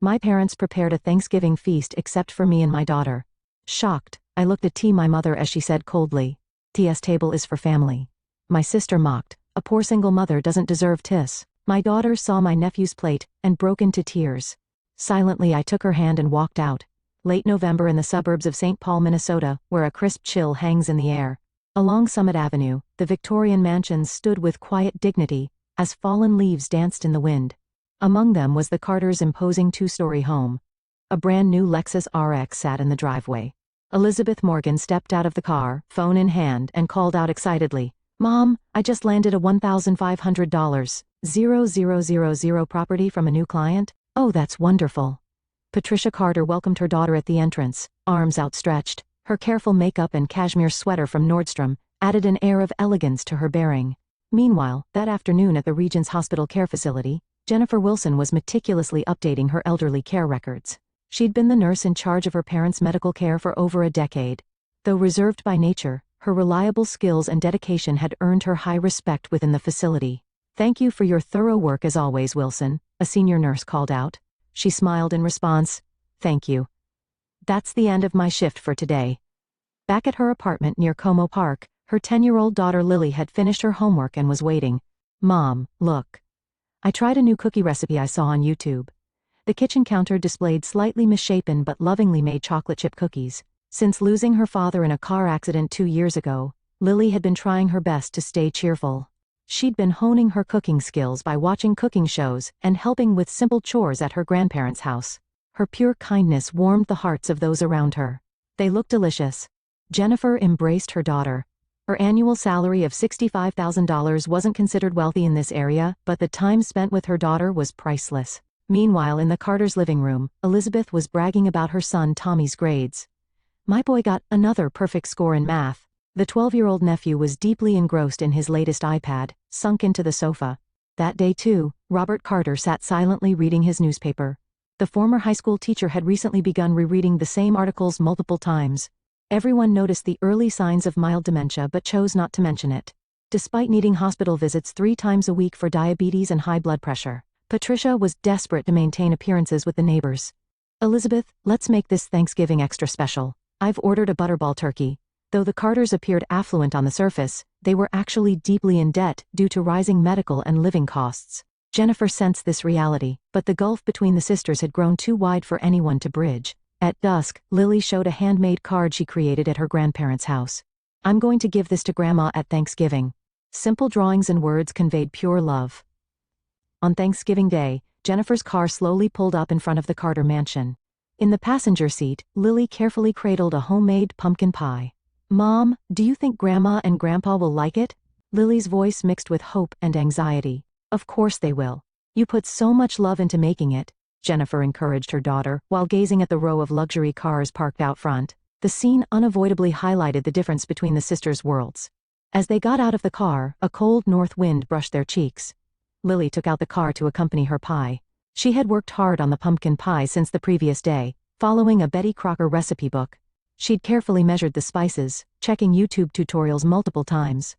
My parents prepared a Thanksgiving feast except for me and my daughter. Shocked, I looked at my mother as she said coldly, "T's table is for family." My sister mocked, "A poor single mother doesn't deserve tis." My daughter saw my nephew's plate and broke into tears. Silently I took her hand and walked out. Late November in the suburbs of St. Paul, Minnesota, where a crisp chill hangs in the air. Along Summit Avenue, the Victorian mansions stood with quiet dignity, as fallen leaves danced in the wind. Among them was the Carters' imposing two-story home. A brand-new Lexus RX sat in the driveway. Elizabeth Morgan stepped out of the car, phone in hand, and called out excitedly, "Mom, I just landed a $1,500, 000 property from a new client. Oh, that's wonderful." Patricia Carter welcomed her daughter at the entrance, arms outstretched. Her careful makeup and cashmere sweater from Nordstrom added an air of elegance to her bearing. Meanwhile, that afternoon at the Regent's Hospital Care Facility, Jennifer Wilson was meticulously updating her elderly care records. She'd been the nurse in charge of her parents' medical care for over a decade. Though reserved by nature, her reliable skills and dedication had earned her high respect within the facility. "Thank you for your thorough work as always, Wilson," a senior nurse called out. She smiled in response. "Thank you. That's the end of my shift for today." Back at her apartment near Como Park, her 10-year-old daughter Lily had finished her homework and was waiting. "Mom, look. I tried a new cookie recipe I saw on YouTube." The kitchen counter displayed slightly misshapen but lovingly made chocolate chip cookies. Since losing her father in a car accident 2 years ago, Lily had been trying her best to stay cheerful. She'd been honing her cooking skills by watching cooking shows and helping with simple chores at her grandparents' house. Her pure kindness warmed the hearts of those around her. They looked delicious. Jennifer embraced her daughter. Her annual salary of $65,000 wasn't considered wealthy in this area, but the time spent with her daughter was priceless. Meanwhile, in the Carters' living room, Elizabeth was bragging about her son Tommy's grades. "My boy got another perfect score in math." The 12-year-old nephew was deeply engrossed in his latest iPad, sunk into the sofa. That day too, Robert Carter sat silently reading his newspaper. The former high school teacher had recently begun rereading the same articles multiple times. Everyone noticed the early signs of mild dementia but chose not to mention it. Despite needing hospital visits 3 times a week for diabetes and high blood pressure, Patricia was desperate to maintain appearances with the neighbors. "Elizabeth, let's make this Thanksgiving extra special. I've ordered a butterball turkey." Though the Carters appeared affluent on the surface, they were actually deeply in debt due to rising medical and living costs. Jennifer sensed this reality, but the gulf between the sisters had grown too wide for anyone to bridge. At dusk, Lily showed a handmade card she created at her grandparents' house. "I'm going to give this to Grandma at Thanksgiving." Simple drawings and words conveyed pure love. On Thanksgiving Day, Jennifer's car slowly pulled up in front of the Carter mansion. In the passenger seat, Lily carefully cradled a homemade pumpkin pie. "Mom, do you think Grandma and Grandpa will like it?" Lily's voice mixed with hope and anxiety. "Of course they will. You put so much love into making it," Jennifer encouraged her daughter, while gazing at the row of luxury cars parked out front. The scene unavoidably highlighted the difference between the sisters' worlds. As they got out of the car, a cold north wind brushed their cheeks. Lily took out the car to accompany her pie. She had worked hard on the pumpkin pie since the previous day, following a Betty Crocker recipe book. She'd carefully measured the spices, checking YouTube tutorials multiple times.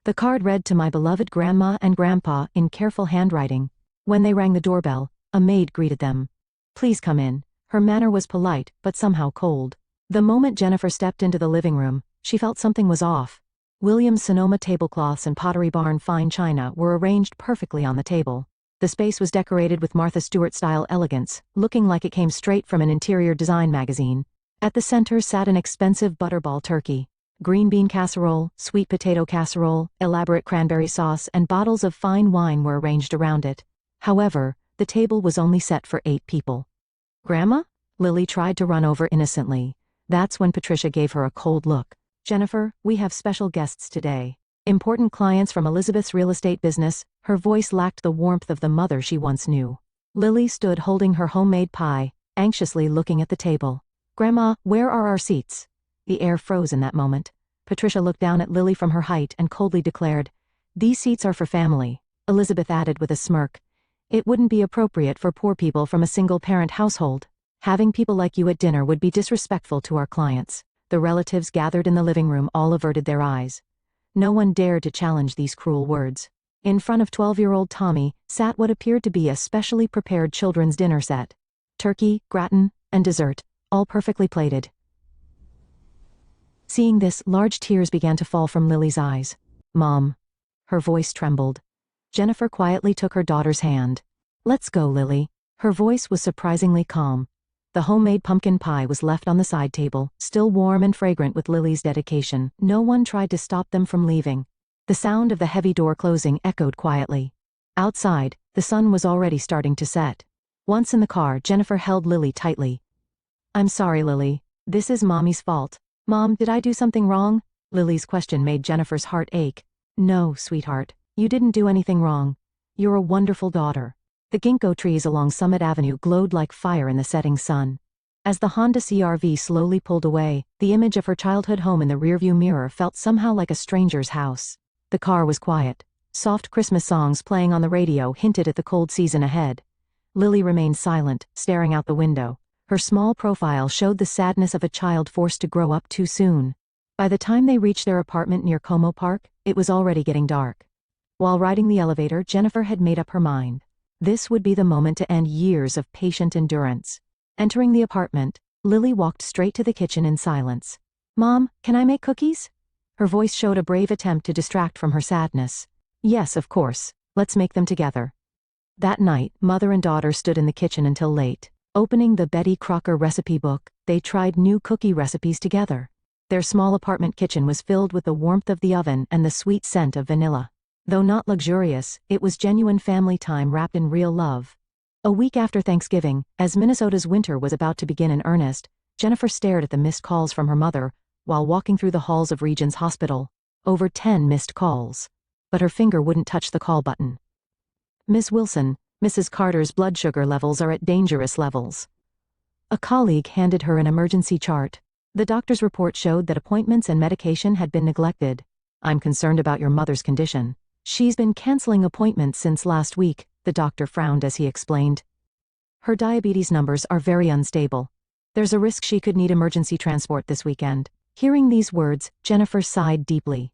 The card read, "To my beloved Grandma and Grandpa," in careful handwriting. When they rang the doorbell, a maid greeted them. "Please come in." Her manner was polite, but somehow cold. The moment Jennifer stepped into the living room, she felt something was off. Williams-Sonoma tablecloths and Pottery Barn fine china were arranged perfectly on the table. The space was decorated with Martha Stewart-style elegance, looking like it came straight from an interior design magazine. At the center sat an expensive butterball turkey. Green bean casserole, sweet potato casserole, elaborate cranberry sauce, and bottles of fine wine were arranged around it. However, the table was only set for 8 people. "Grandma?" Lily tried to run over innocently. That's when Patricia gave her a cold look. "Jennifer, we have special guests today. Important clients from Elizabeth's real estate business." Her voice lacked the warmth of the mother she once knew. Lily stood holding her homemade pie, anxiously looking at the table. "Grandma, where are our seats?" The air froze in that moment. Patricia looked down at Lily from her height and coldly declared, "These seats are for family." Elizabeth added with a smirk, "It wouldn't be appropriate for poor people from a single-parent household. Having people like you at dinner would be disrespectful to our clients." The relatives gathered in the living room all averted their eyes. No one dared to challenge these cruel words. In front of 12-year-old Tommy sat what appeared to be a specially prepared children's dinner set. turkey, gratin, and dessert, all perfectly plated. Seeing this, large tears began to fall from Lily's eyes. "Mom." Her voice trembled. Jennifer quietly took her daughter's hand. "Let's go, Lily." Her voice was surprisingly calm. The homemade pumpkin pie was left on the side table, still warm and fragrant with Lily's dedication. No one tried to stop them from leaving. The sound of the heavy door closing echoed quietly. Outside, the sun was already starting to set. Once in the car, Jennifer held Lily tightly. "I'm sorry, Lily. This is Mommy's fault." "Mom, did I do something wrong?" Lily's question made Jennifer's heart ache. "No, sweetheart. You didn't do anything wrong. You're a wonderful daughter." The ginkgo trees along Summit Avenue glowed like fire in the setting sun. As the Honda CR-V slowly pulled away, the image of her childhood home in the rearview mirror felt somehow like a stranger's house. The car was quiet. Soft Christmas songs playing on the radio hinted at the cold season ahead. Lily remained silent, staring out the window. Her small profile showed the sadness of a child forced to grow up too soon. By the time they reached their apartment near Como Park, it was already getting dark. While riding the elevator, Jennifer had made up her mind. This would be the moment to end years of patient endurance. Entering the apartment, Lily walked straight to the kitchen in silence. "Mom, can I make cookies?" Her voice showed a brave attempt to distract from her sadness. "Yes, of course. Let's make them together." That night, mother and daughter stood in the kitchen until late. Opening the Betty Crocker recipe book, they tried new cookie recipes together. Their small apartment kitchen was filled with the warmth of the oven and the sweet scent of vanilla. Though not luxurious, it was genuine family time wrapped in real love. A week after Thanksgiving, as Minnesota's winter was about to begin in earnest, Jennifer stared at the missed calls from her mother while walking through the halls of Regions Hospital. Over 10 missed calls. But her finger wouldn't touch the call button. "Miss Wilson, Mrs. Carter's blood sugar levels are at dangerous levels." A colleague handed her an emergency chart. The doctor's report showed that appointments and medication had been neglected. "I'm concerned about your mother's condition. She's been canceling appointments since last week," the doctor frowned as he explained. "Her diabetes numbers are very unstable. There's a risk she could need emergency transport this weekend." Hearing these words, Jennifer sighed deeply.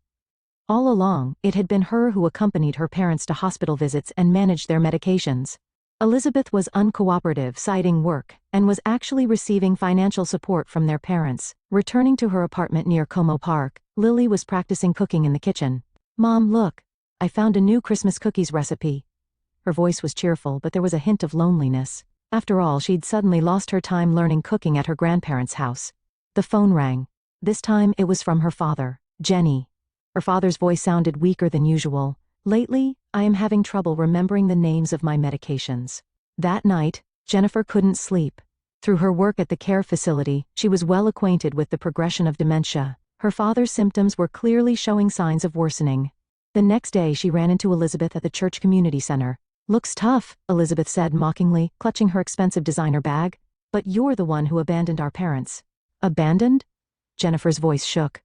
All along, it had been her who accompanied her parents to hospital visits and managed their medications. Elizabeth was uncooperative, citing work, and was actually receiving financial support from their parents. Returning to her apartment near Como Park, Lily was practicing cooking in the kitchen. "Mom, look. I found a new Christmas cookies recipe." Her voice was cheerful, but there was a hint of loneliness. After all, she'd suddenly lost her time learning cooking at her grandparents' house. The phone rang. This time it was from her father, Jenny. Her father's voice sounded weaker than usual. "Lately, I am having trouble remembering the names of my medications." That night, Jennifer couldn't sleep. Through her work at the care facility, she was well acquainted with the progression of dementia. Her father's symptoms were clearly showing signs of worsening. The next day she ran into Elizabeth at the church community center. "Looks tough," Elizabeth said mockingly, clutching her expensive designer bag. "But you're the one who abandoned our parents." "Abandoned?" Jennifer's voice shook.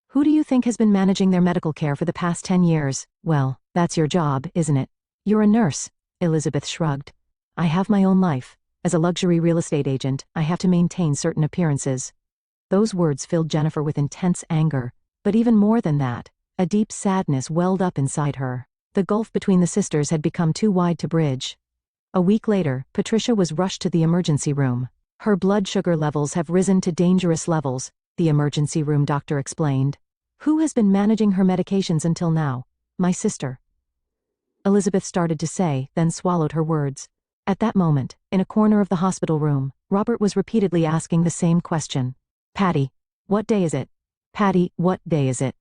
"Who do you think has been managing their medical care for the past 10 years? Well, that's your job, isn't it?" "You're a nurse," Elizabeth shrugged. "I have my own life. As a luxury real estate agent, I have to maintain certain appearances." Those words filled Jennifer with intense anger. But even more than that, a deep sadness welled up inside her. The gulf between the sisters had become too wide to bridge. A week later, Patricia was rushed to the emergency room. "Her blood sugar levels have risen to dangerous levels," the emergency room doctor explained. "Who has been managing her medications until now?" "My sister," Elizabeth started to say, then swallowed her words. At that moment, in a corner of the hospital room, Robert was repeatedly asking the same question. "Patty, what day is it? Patty, what day is it?"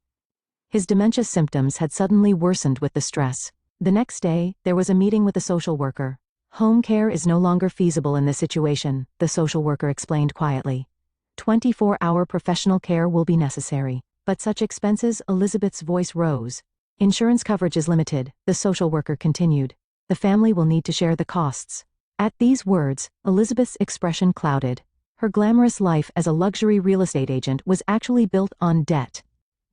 His dementia symptoms had suddenly worsened with the stress. The next day, there was a meeting with a social worker. "Home care is no longer feasible in this situation," the social worker explained quietly. 24-hour professional care will be necessary. "But such expenses," Elizabeth's voice rose. "Insurance coverage is limited," the social worker continued. "The family will need to share the costs." At these words, Elizabeth's expression clouded. Her glamorous life as a luxury real estate agent was actually built on debt.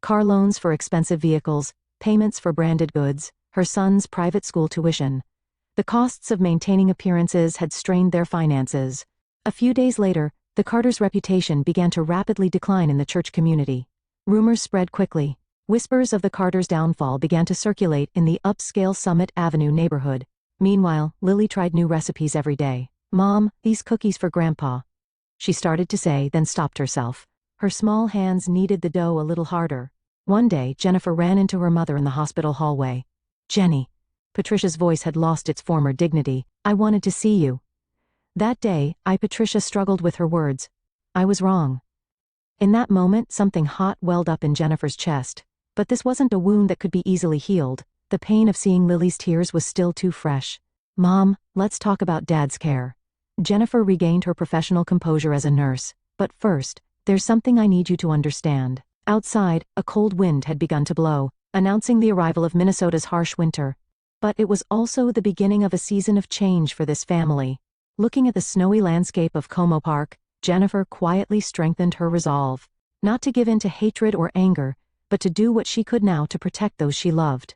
Car loans for expensive vehicles, payments for branded goods, her son's private school tuition. The costs of maintaining appearances had strained their finances. A few days later, the Carters' reputation began to rapidly decline in the church community. Rumors spread quickly. Whispers of the Carters' downfall began to circulate in the upscale Summit Avenue neighborhood. Meanwhile, Lily tried new recipes every day. "Mom, these cookies for Grandpa," she started to say, then stopped herself. Her small hands kneaded the dough a little harder. One day, Jennifer ran into her mother in the hospital hallway. "Jenny." Patricia's voice had lost its former dignity. "I wanted to see you." That day, Patricia struggled with her words. "I was wrong." In that moment, something hot welled up in Jennifer's chest. But this wasn't a wound that could be easily healed. The pain of seeing Lily's tears was still too fresh. "Mom, let's talk about Dad's care." Jennifer regained her professional composure as a nurse. "But first, there's something I need you to understand." Outside, a cold wind had begun to blow, announcing the arrival of Minnesota's harsh winter. But it was also the beginning of a season of change for this family. Looking at the snowy landscape of Como Park, Jennifer quietly strengthened her resolve. Not to give in to hatred or anger, but to do what she could now to protect those she loved.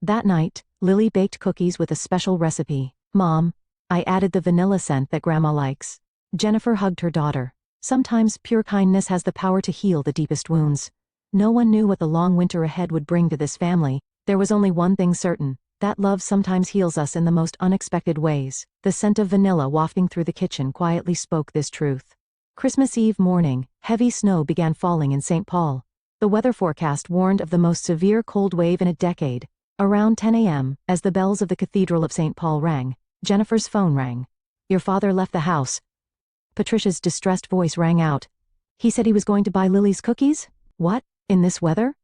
That night, Lily baked cookies with a special recipe. "Mom, I added the vanilla scent that Grandma likes." Jennifer hugged her daughter. Sometimes pure kindness has the power to heal the deepest wounds. No one knew what the long winter ahead would bring to this family. There was only one thing certain, that love sometimes heals us in the most unexpected ways. The scent of vanilla wafting through the kitchen quietly spoke this truth. Christmas Eve morning, heavy snow began falling in St. Paul. The weather forecast warned of the most severe cold wave in a decade. Around 10 a.m., as the bells of the Cathedral of St. Paul rang, Jennifer's phone rang. "Your father left the house." Patricia's distressed voice rang out. "He said he was going to buy Lily's cookies? What? In this weather?"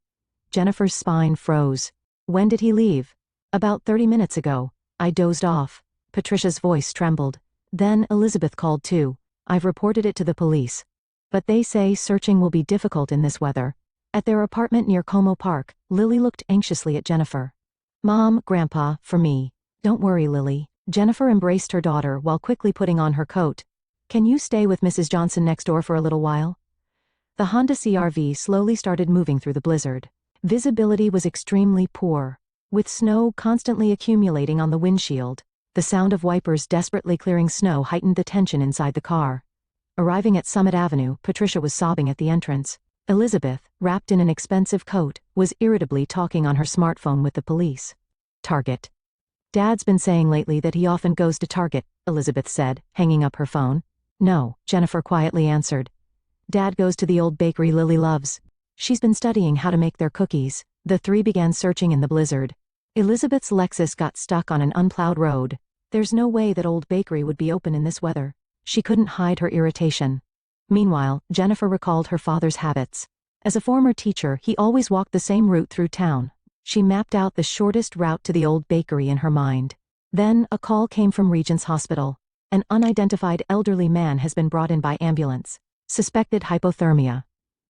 Jennifer's spine froze. "When did he leave?" "About 30 minutes ago. I dozed off." Patricia's voice trembled. "Then Elizabeth called too. I've reported it to the police. But they say searching will be difficult in this weather." At their apartment near Como Park, Lily looked anxiously at Jennifer. "Mom, Grandpa, for me." "Don't worry, Lily." Jennifer embraced her daughter while quickly putting on her coat. "Can you stay with Mrs. Johnson next door for a little while?" The Honda CR-V slowly started moving through the blizzard. Visibility was extremely poor, with snow constantly accumulating on the windshield. The sound of wipers desperately clearing snow heightened the tension inside the car. Arriving at Summit Avenue, Patricia was sobbing at the entrance. Elizabeth, wrapped in an expensive coat, was irritably talking on her smartphone with the police. "Target." "Dad's been saying lately that he often goes to Target," Elizabeth said, hanging up her phone. "No," Jennifer quietly answered. "Dad goes to the old bakery Lily loves. She's been studying how to make their cookies." The three began searching in the blizzard. Elizabeth's Lexus got stuck on an unplowed road. There's no way that old bakery would be open in this weather. She couldn't hide her irritation. Meanwhile, Jennifer recalled her father's habits. As a former teacher, he always walked the same route through town. She mapped out the shortest route to the old bakery in her mind. Then, a call came from Regent's Hospital. An unidentified elderly man has been brought in by ambulance. Suspected hypothermia.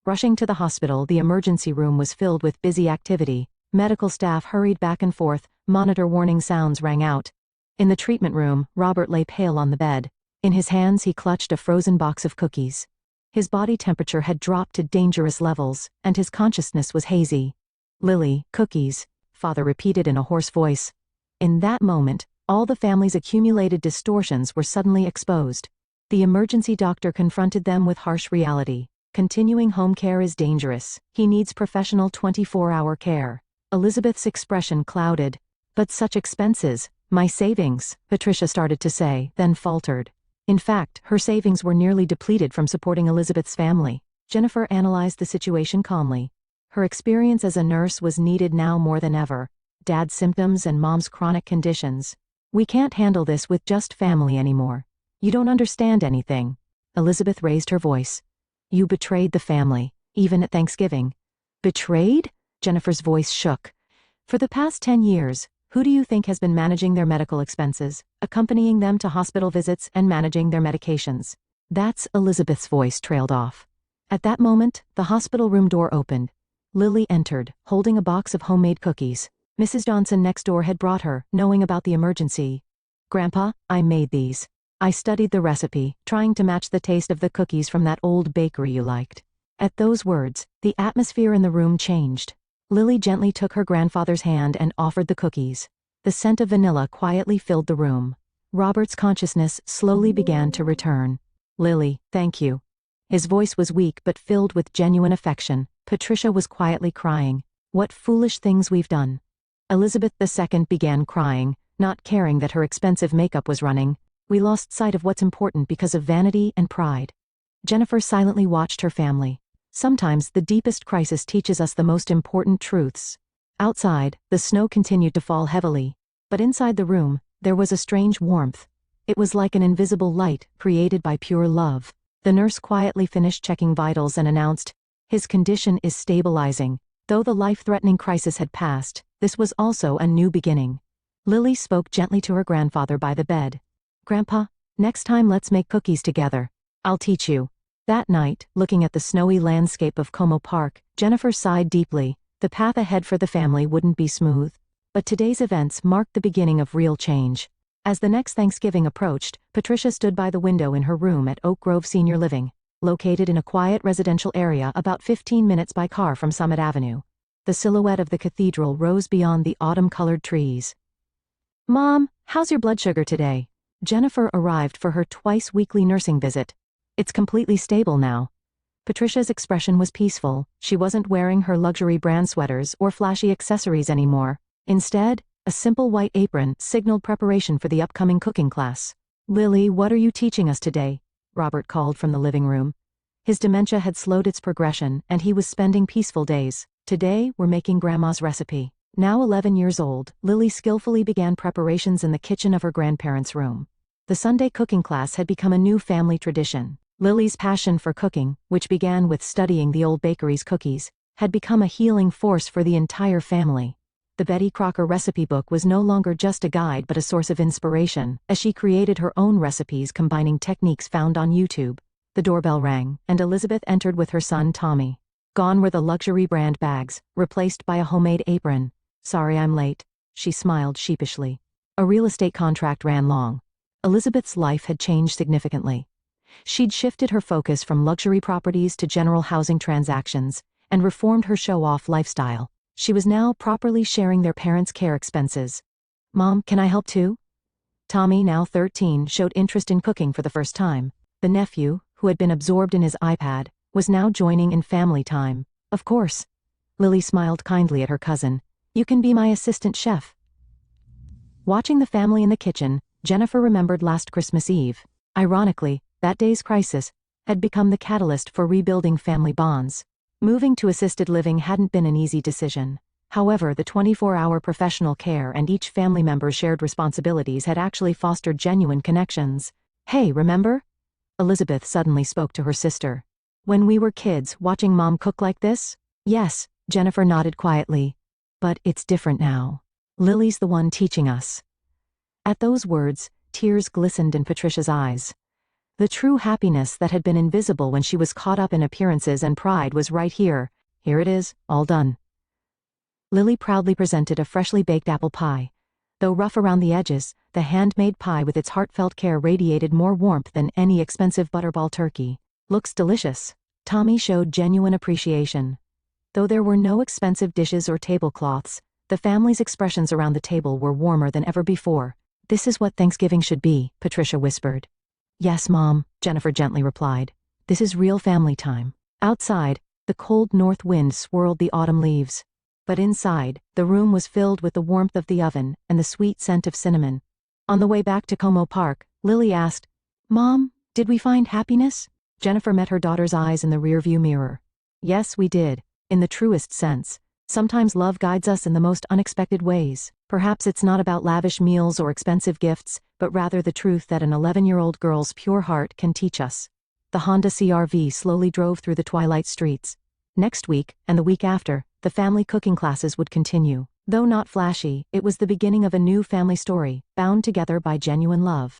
Rushing to the hospital, the emergency room was filled with busy activity. Medical staff hurried back and forth, monitor warning sounds rang out. In the treatment room, Robert lay pale on the bed. In his hands he clutched a frozen box of cookies. His body temperature had dropped to dangerous levels, and his consciousness was hazy. "Lily, cookies," Father repeated in a hoarse voice. In that moment, all the family's accumulated distortions were suddenly exposed. The emergency doctor confronted them with harsh reality. Continuing home care is dangerous. He needs professional 24-hour care. Elizabeth's expression clouded. "But such expenses, my savings," Patricia started to say, then faltered. In fact, her savings were nearly depleted from supporting Elizabeth's family. Jennifer analyzed the situation calmly. Her experience as a nurse was needed now more than ever. Dad's symptoms and Mom's chronic conditions. "We can't handle this with just family anymore. You don't understand anything." Elizabeth raised her voice. "You betrayed the family, even at Thanksgiving." "Betrayed?" Jennifer's voice shook. "For the past 10 years, who do you think has been managing their medical expenses, accompanying them to hospital visits and managing their medications?" That's Elizabeth's voice trailed off. At that moment, the hospital room door opened. Lily entered, holding a box of homemade cookies. Mrs. Johnson next door had brought her, knowing about the emergency. "Grandpa, I made these. I studied the recipe, trying to match the taste of the cookies from that old bakery you liked." At those words, the atmosphere in the room changed. Lily gently took her grandfather's hand and offered the cookies. The scent of vanilla quietly filled the room. Robert's consciousness slowly began to return. "Lily, thank you." His voice was weak but filled with genuine affection. Patricia was quietly crying. "What foolish things we've done." Elizabeth II began crying, not caring that her expensive makeup was running. We lost sight of what's important because of vanity and pride. Jennifer silently watched her family. Sometimes the deepest crisis teaches us the most important truths. Outside, the snow continued to fall heavily. But inside the room, there was a strange warmth. It was like an invisible light, created by pure love. The nurse quietly finished checking vitals and announced, "His condition is stabilizing." Though the life-threatening crisis had passed, this was also a new beginning. Lily spoke gently to her grandfather by the bed. "Grandpa, next time let's make cookies together. I'll teach you." That night, looking at the snowy landscape of Como Park, Jennifer sighed deeply. The path ahead for the family wouldn't be smooth. But today's events marked the beginning of real change. As the next Thanksgiving approached, Patricia stood by the window in her room at Oak Grove Senior Living, located in a quiet residential area about 15 minutes by car from Summit Avenue. The silhouette of the cathedral rose beyond the autumn-colored trees. "Mom, how's your blood sugar today?" Jennifer arrived for her twice-weekly nursing visit. "It's completely stable now." Patricia's expression was peaceful. She wasn't wearing her luxury brand sweaters or flashy accessories anymore. Instead, a simple white apron signaled preparation for the upcoming cooking class. "Lily, what are you teaching us today?" Robert called from the living room. His dementia had slowed its progression, and he was spending peaceful days. "Today, we're making Grandma's recipe." Now 11 years old, Lily skillfully began preparations in the kitchen of her grandparents' room. The Sunday cooking class had become a new family tradition. Lily's passion for cooking, which began with studying the old bakery's cookies, had become a healing force for the entire family. The Betty Crocker recipe book was no longer just a guide but a source of inspiration, as she created her own recipes combining techniques found on YouTube. The doorbell rang, and Elizabeth entered with her son Tommy. Gone were the luxury brand bags, replaced by a homemade apron. "Sorry I'm late," she smiled sheepishly. A real estate contract ran long. Elizabeth's life had changed significantly. She'd shifted her focus from luxury properties to general housing transactions, and reformed her show-off lifestyle. She was now properly sharing their parents' care expenses. "Mom, can I help too?" Tommy, now 13, showed interest in cooking for the first time. The nephew, who had been absorbed in his iPad, was now joining in family time. "Of course." Lily smiled kindly at her cousin. "You can be my assistant chef." Watching the family in the kitchen, Jennifer remembered last Christmas Eve. Ironically, that day's crisis had become the catalyst for rebuilding family bonds. Moving to assisted living hadn't been an easy decision. However, the 24-hour professional care and each family member's shared responsibilities had actually fostered genuine connections. "Hey, remember?" Elizabeth suddenly spoke to her sister. "When we were kids, watching Mom cook like this?" "Yes," Jennifer nodded quietly. "But it's different now. Lily's the one teaching us." At those words, tears glistened in Patricia's eyes. The true happiness that had been invisible when she was caught up in appearances and pride was right here. "Here it is, all done." Lily proudly presented a freshly baked apple pie. Though rough around the edges, the handmade pie with its heartfelt care radiated more warmth than any expensive butterball turkey. "Looks delicious." Tommy showed genuine appreciation. Though there were no expensive dishes or tablecloths, the family's expressions around the table were warmer than ever before. "This is what Thanksgiving should be," Patricia whispered. "Yes, Mom," Jennifer gently replied. "This is real family time." Outside, the cold north wind swirled the autumn leaves. But inside, the room was filled with the warmth of the oven and the sweet scent of cinnamon. On the way back to Como Park, Lily asked, "Mom, did we find happiness?" Jennifer met her daughter's eyes in the rearview mirror. "Yes, we did, in the truest sense. Sometimes love guides us in the most unexpected ways. Perhaps it's not about lavish meals or expensive gifts, but rather the truth that an 11-year-old girl's pure heart can teach us." The Honda CR-V slowly drove through the twilight streets. Next week, and the week after, the family cooking classes would continue. Though not flashy, it was the beginning of a new family story, bound together by genuine love.